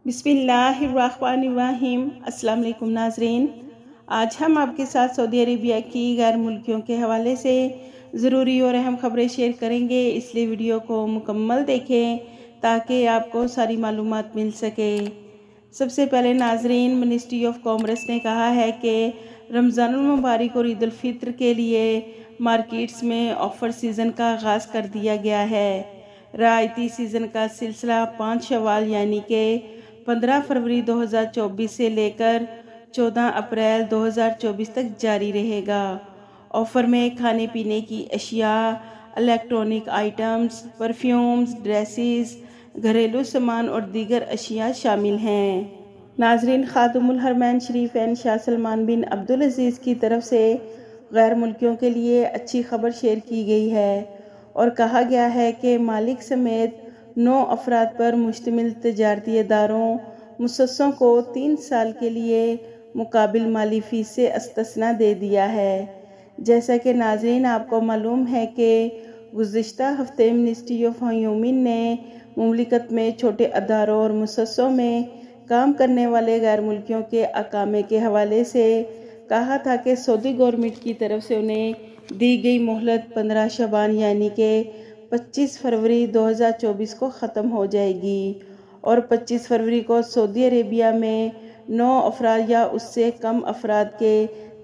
बिस्मिल्लाहिर्रहमानिर्रहीम। अस्सलाम वालेकुम नाजरीन, आज हम आपके साथ सऊदी अरेबिया की गैर मुल्कियों के हवाले से ज़रूरी और अहम खबरें शेयर करेंगे, इसलिए वीडियो को मुकम्मल देखें ताकि आपको सारी मालूमात मिल सके। सबसे पहले नाजरीन, मिनिस्ट्री ऑफ कॉमर्स ने कहा है कि रमज़ानुल मुबारक और ईद उल फित्र के लिए मार्केट्स में ऑफ़र सीज़न का आगाज़ कर दिया गया है। रायती सीज़न का सिलसिला 5 शवाल यानी कि 15 फरवरी 2024 से लेकर 14 अप्रैल 2024 तक जारी रहेगा। ऑफ़र में खाने पीने की अशिया, इलेक्ट्रॉनिक आइटम्स, परफ्यूम्स, ड्रेसेस, घरेलू सामान और दीगर अशिया शामिल हैं। नाजरीन, खादिमुल हरमैन शरीफैन शाह सलमान बिन अब्दुल अजीज़ की तरफ से गैर मुल्कियों के लिए अच्छी खबर शेयर की गई है और कहा गया है कि मालिक समेत 9 अफराद पर मुश्तमिल तजारती इदारों मुसस्सों को 3 साल के लिए मुकाबिल माली फ़ीस से इस्तिस्ना दे दिया है। जैसा कि नाज़रीन आपको मालूम है कि गुज़िश्ता हफ्ते मिनिस्ट्री ऑफ ह्यूमन ने मुमलिकत में छोटे अदारों और मुसस्सों में काम करने वाले गैर मुल्कियों के अकामे के हवाले से कहा था कि सऊदी गवर्नमेंट की तरफ से उन्हें दी गई मोहलत 15 शबान यानी कि 25 फरवरी 2024 को ख़त्म हो जाएगी और 25 फरवरी को सऊदी अरेबिया में 9 अफराद या उससे कम अफराद के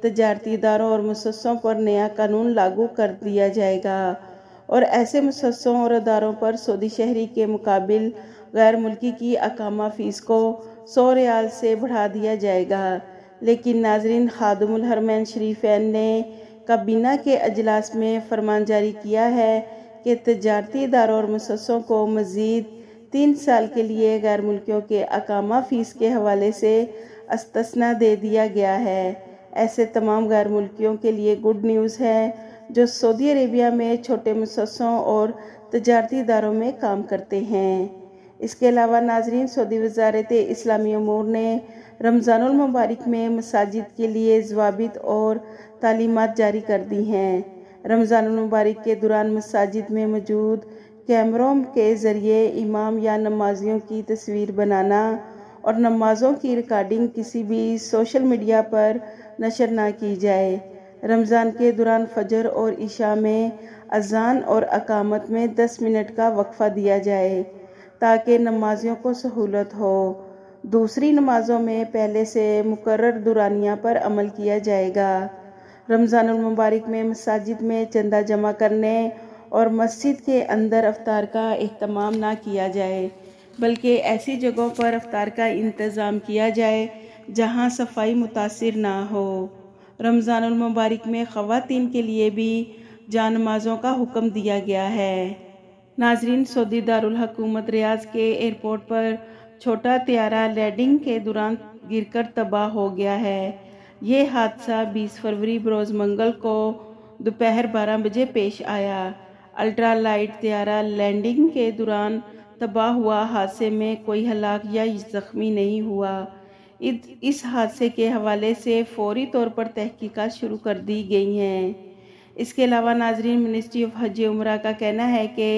तजारती इदारों और मुसस्सों पर नया कानून लागू कर दिया जाएगा और ऐसे मुसस्सों और इदारों पर सऊदी शहरी के मुकाबिल गैर मुल्की की अकामा फ़ीस को 100 रियाल से बढ़ा दिया जाएगा। लेकिन नाजरीन, खादिमुल हरमैन शरीफैन ने काबीना के अजलास में फरमान जारी किया है कि तजारती इदारों और मुसस्सों को मज़ीद 3 साल के लिए गैर मुल्कियों के अकामा फ़ीस के हवाले से इस्तिस्ना दे दिया गया है। ऐसे तमाम गैर मुल्कियों के लिए गुड न्यूज़ है जो सऊदी अरेबिया में छोटे मुसस्सों और तजारती इदारों में काम करते हैं। इसके अलावा नाजरीन, सऊदी वज़ारत इस्लामी अमूर ने रमज़ानुल मुबारक में मसाजिद के लिए ज़वाबित और तालीमात जारी कर दी हैं। रमज़ानुल मुबारक के दौरान मसाजिद में मौजूद कैमरों के ज़रिए इमाम या नमाजियों की तस्वीर बनाना और नमाज़ों की रिकॉर्डिंग किसी भी सोशल मीडिया पर नशर ना की जाए। रमज़ान के दौरान फ़जर और इशा में अज़ान और अकामत में 10 मिनट का वक्फ़ा दिया जाए ताकि नमाजियों को सहूलत हो। दूसरी नमाज़ों में पहले से मुकर्रर दुरानिया पर अमल किया जाएगा। रमज़ानुल मुबारक में मसाजिद में चंदा जमा करने और मस्जिद के अंदर अफ्तार का एहतमाम ना किया जाए, बल्कि ऐसी जगहों पर अफ्तार का इंतज़ाम किया जाए जहां सफाई मुतासिर ना हो। रमज़ानुल मुबारक में ख़वातीन के लिए भी जानमाज़ों का हुक्म दिया गया है। नाजरीन, सऊदी दारुल हुकूमत रियाद के एयरपोर्ट पर छोटा त्यारा लैंडिंग के दौरान गिरकर तबाह हो गया है। ये हादसा 20 फरवरी बरोज़ मंगल को दोपहर 12 बजे पेश आया। अल्ट्रा लाइट त्यारा लैंडिंग के दौरान तबाह हुआ हादसे में कोई हलाक या ज़ख्मी नहीं हुआ। इस हादसे के हवाले से फौरी तौर पर तहकीकात शुरू कर दी गई हैं। इसके अलावा नाजरीन, मिनिस्ट्री ऑफ हज उमरा का कहना है कि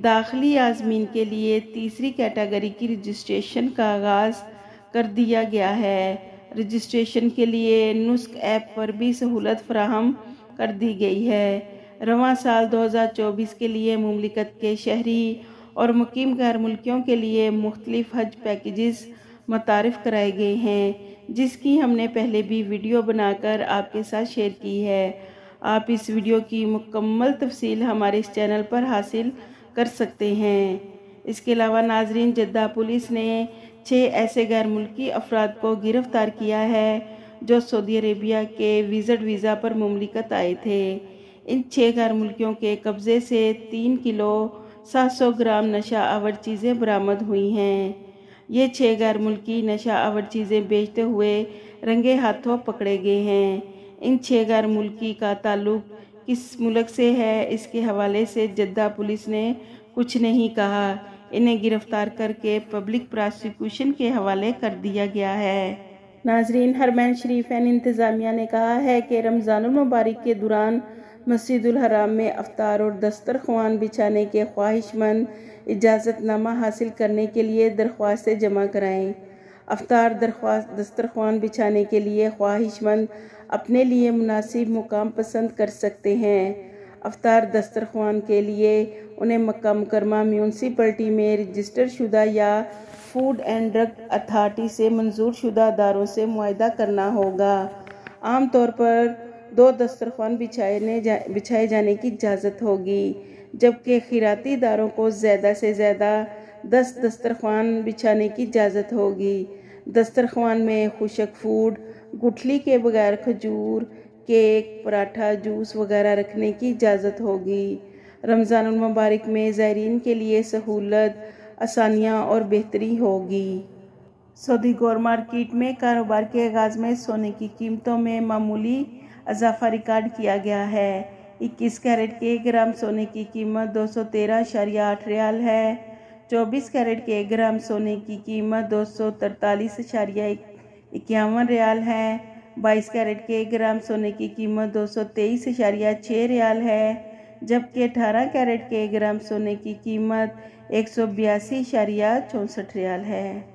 दाखिली आज़मीन के लिए तीसरी कैटेगरी की रजिस्ट्रेशन का आगाज़ कर दिया गया है। रजिस्ट्रेशन के लिए नुस्ख ऐप पर भी सहूलत फराहम कर दी गई है। रवां साल 2024 के लिए मुमलिकत के शहरी और मुकीम गैर मुल्कियों के लिए मुख्तलिफ हज पैकेजेस मुतारिफ़ कराए गए हैं, जिसकी हमने पहले भी वीडियो बनाकर आपके साथ शेयर की है। आप इस वीडियो की मुकम्मल तफसील हमारे इस चैनल पर हासिल कर सकते हैं। इसके अलावा नाजरीन, जद्दा पुलिस ने 6 ऐसे गैर मुल्की अफराद को गिरफ़्तार किया है जो सऊदी अरेबिया के विज़िट वीज़ा पर मुमलिकत आए थे। इन 6 गैर मुल्कियों के कब्ज़े से 3 किलो 700 ग्राम नशा आवर चीज़ें बरामद हुई हैं। ये 6 गैर मुल्की नशा आवर चीज़ें बेचते हुए रंगे हाथों पकड़े गए हैं। इन 6 गैर मुल्की का ताल्लुक किस मुल्क से है, इसके हवाले से जद्दा पुलिस ने कुछ नहीं कहा। इन्हें गिरफ्तार करके पब्लिक प्रोसिक्यूशन के हवाले कर दिया गया है। नाजरीन, हरमैन शरीफैन इंतज़ामिया ने कहा है कि रमज़ानुल मुबारक के दौरान मस्जिदुल हराम में अफ्तार और दस्तरख्वान बिछाने के ख्वाहिशमंद इजाज़तनामा हासिल करने के लिए दरख्वास्तें जमा कराएं। अफ्तार दस्तरख्वान बिछाने के लिए ख्वाहिशमंद अपने लिए मुनासिब मुकाम पसंद कर सकते हैं। अफ्तार दस्तरख्वान के लिए उन्हें मक्का मुकरमा म्यूनसिपलिटी में रजिस्टर शुदा या फूड एंड ड्रग अथॉरिटी से मंजूर शुदा अदारों से मुआहदा करना होगा। आम तौर पर 2 दस्तरख्वान बिछाए जाने की इजाज़त होगी, जबकि खिराती इदारों को ज़्यादा से ज़्यादा 10 दस्तरख्वान बिछाने की इजाज़त होगी। दस्तरख्वान में खुशक फूड, गुठली के बगैर खजूर, केक, पराठा, जूस वगैरह रखने की इजाज़त होगी। रमज़ानुल मुबारक में ज़ायरीन के लिए सहूलत, आसानियाँ और बेहतरी होगी। सऊदी गोल्ड मार्केट में कारोबार के आगाज़ में सोने की कीमतों में मामूली इजाफा रिकॉर्ड किया गया है। 21 कैरेट के 1 ग्राम सोने की कीमत 213.8 रियाल है। 24 कैरेट के 1 ग्राम सोने की कीमत 243.51 रियाल है। 22 कैरेट के 1 ग्राम सोने की कीमत 223.6 रियाल है, जबकि 18 कैरेट के 1 ग्राम सोने की कीमत 182.64 रियाल है।